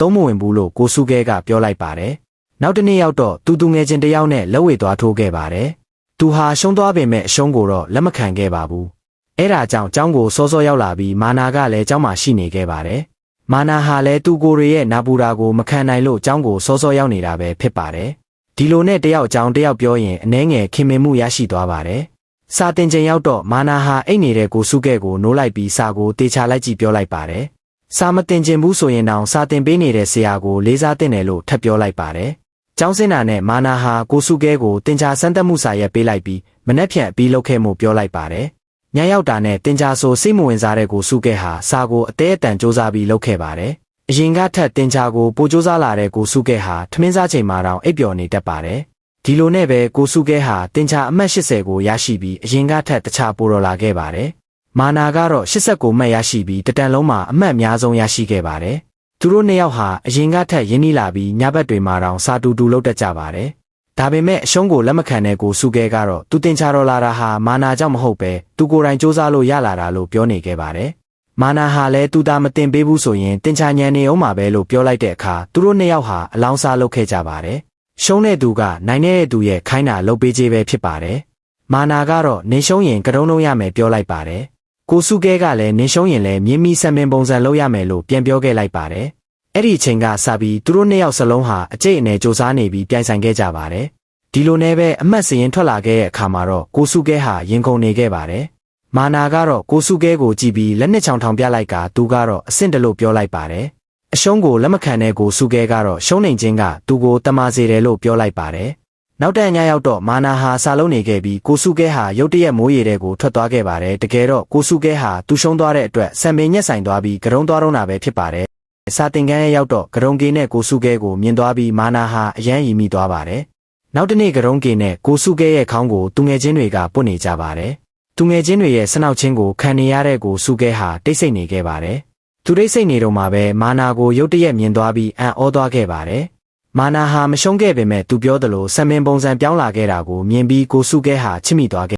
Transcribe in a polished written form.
သုံးမဝင်ဘူးလို့ကိုစုကဲကပြောလိုက်ပါတယ်။နောက်တစ်နေ့ရောက်တော့သူငယ်ချင်းတယောက်နဲ့လက်ဝဲသွားထိုးခဲ့ပါတယ်။သူဟာရှုံးသွားပေမဲ့အရှုံးကိုတော့လက်မခံခဲ့ပါဘူး။အဲ့ဒါကြောင့်ကျောင်းကိုစောစောရောက်လာပြီးမာနာကလည်းကျောင်းမှာရှိနေခဲ့ပါတယ်။မာနာဟာလည်းသူကိုယ်ရဲ့နာပူတာကိုမခံနိုင်လို့ကျောင်းကိုစောစောရောက်နေတာပဲဖြစ်ပါတယ်။ဒီလိုနဲ့တယောက်ကျောင်းတယောက်ပြောရင်အနှဲငယ်ခင်မင်မှုရရှိသွားပါတယ်။စာတင်ချိန်ရောက်တော့မာနာဟာအိတ်နေတဲ့ကိုစုကဲကိုနိုးလိုက်ပြီးစာကိုတေချာလိုက်ကြည့်ပြောလိုက်ပါတယ်။စာမတင်ချင်ဘူးဆိုရင်တောင်စာတင်ပေးနေတဲ့ဆရာကိုလေးစားတင်တယ်လို့ထပ်ပြောလိုက်ပါတယ်။ကျောင်းစင်တာနဲ့မာနာဟာကိုစုကဲကိုတင်ချာစမ်းသပ်မှုစာရက်ပေးလိုက်ပြီးမနှက်ဖြန်အပြီးလုပ်ခဲ့မှုပြောလိုက်ပါတယ်။ညရောက်တာနဲ့တင်ချာဆိုစိတ်မဝင်စားတဲ့ကိုစုကဲဟာစာကိုအသေးအတန်စူးစမ်းပြီးလုပ်ခဲ့ပါတယ်။အရင်ကထက်တင်ချာကိုပိုစူးစမ်းလာတဲ့ကိုစုကဲဟာထမင်းစားချိန်မှာတောင်အိပ်ပျော်နေတတ်ပါတယ်။ဒီလိုနဲ့ပဲကိုစုကဲဟာတင်ချာအမှတ်80ကိုရရှိပြီးအရင်ကထက်တခြားပိုတော်လာခဲ့ပါတယ်။မာနာကတော့89မှတ်ရရှိပြီးတတန်လုံးမှာအမှတ်အများဆုံးရရှိခဲ့ပါတယ်။သူတို့နှစ်ယောက်ဟာအရင်ကထက်ရင်းနှီးလာပြီးညဘက်တွေမှာတောင်စာတူတူလုပ်တတ်ကြပါတယ်။ဒါပေမဲ့အရှုံးကိုလက်မခံတဲ့ကိုစုကဲကတော့သူတင်ချာတော်လာတာဟာမာနာကြောင့်မဟုတ်ပဲသူကိုယ်တိုင်စူးစမ်းလို့ရလာတာလို့ပြောနေခဲ့ပါတယ်။မာနာဟာလည်းသူသာမတင်ပေးဘူးဆိုရင်တင်ချာညံနေအောင်မှာပဲလို့ပြောလိုက်တဲ့အခါသူတို့နှစ်ယောက်ဟာအလောင်းစားလုပ်ခဲ့ကြပါတယ်။ရှုံးတဲ့သူကနိုင်တဲ့သူရဲ့ခိုင်းတာလုပ်ပေးခြင်းပဲဖြစ်ပါတယ်။မာနာကတော့နေရှုံးရင်ကတုံးလုံးရမယ်ပြောလိုက်ပါတယ်။ကိုစုကဲကလည်းနေရှုံးရင်လည်းမြင်းမီဆက်မင်းပုံစံလုပ်ရမယ်လို့ပြန်ပြောခဲ့လိုက်ပါတယ်။အဲ့ဒီအချိန်ကစပြီးသူတို့နှစ်ယောက်စလုံးဟာအကျိတ်အနေစူးစမ်းနေပြီးပြိုင်ဆိုင်ခဲ့ကြပါတယ်။ဒီလိုနဲ့ပဲအမှတ်စရင်ထွက်လာခဲ့တဲ့အခါမှာတော့ကိုစုကဲဟာရင်ကုန်နေခဲ့ပါတယ်။မာနာကတော့ကိုစုကဲကိုကြည့်ပြီးလက်နှစ်ချောင်ထောင်ပြလိုက်ကသူကတော့အဆင့်တလို့ပြောလိုက်ပါတယ်။အရှုံးကိုလက်မခံတဲ့ကိုစုကဲကတော့ရှုံးနေခြင်းကသူကိုတမာစေတယ်လို့ပြောလိုက်ပါတယ်။နောက်တညရောက်တော့မာနာဟာစာလုံးနေခဲ့ပြီးကိုစုကဲဟာရုတ်တရက်မိုးရေတဲ့ကိုထွက်သွားခဲ့ပါတယ်။တကယ်တော့ကိုစုကဲဟာသူရှုံးသွားတဲ့အတွက်ဆံပင်ညက်ဆိုင်သွားပြီးကရုံးသွားတော့တာပဲဖြစ်ပါတယ်။စာတင်ခန်းရဲ့ရောက်တော့ကရုံးကေနဲ့ကိုစုကဲကိုမြင်သွားပြီးမာနာဟာအယမ်းရီမိသွားပါတယ်။နောက်တနေ့ကရုံးကေနဲ့ကိုစုကဲရဲ့ခေါင်းကိုသူငယ်ချင်းတွေကပုတ်နေကြပါတယ်။သူငယ်ချင်းတွေရဲ့ဆနောက်ချင်းကိုခံနေရတဲ့ကိုစုကဲဟာတိတ်ဆိတ်နေခဲ့ပါတယ်။သူတိတ်ဆိတ်နေတော့မှပဲမာနာကိုရုတ်တရက်မြင်သွားပြီးအံ့ဩသွားခဲ့ပါတယ်။မာနာဟာမရှုံးခဲ့ပေမဲ့သူပြောသလိုဆံမင်းပုံစံပြောင်းလာခဲ့တာကိုမြင်ပြီးကိုစုကဲဟာချစ်မိသွားခဲ့